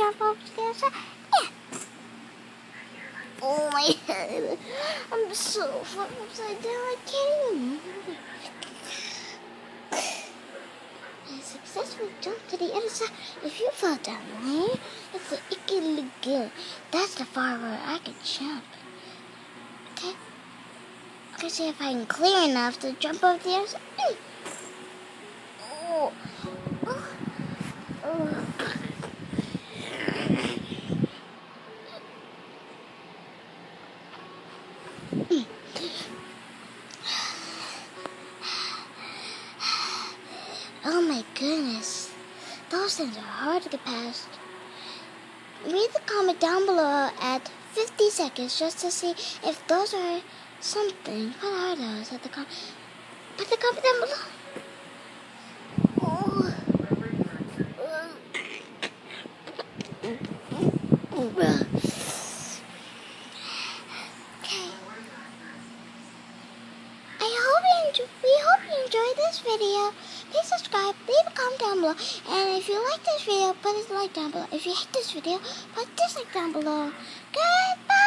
jump over to the other side. Yeah. Oh my head. I'm so far upside down. I can't even move. I successfully jumped to the other side. If you fell down there, it's the Icky Lagoon. That's the far where I can jump. Okay. Let's see if I can clear enough to jump over the other side. Oh. Oh. Oh. Oh my goodness. Those things are hard to get past. Read the comment down below at 50 seconds just to see if those are something. What are those at the comment? Put the comment down below. Oh. Okay. We hope you enjoyed this video. Please subscribe, leave a comment down below, and if you like this video, put a like down below. If you hate this video, put a dislike down below. Goodbye!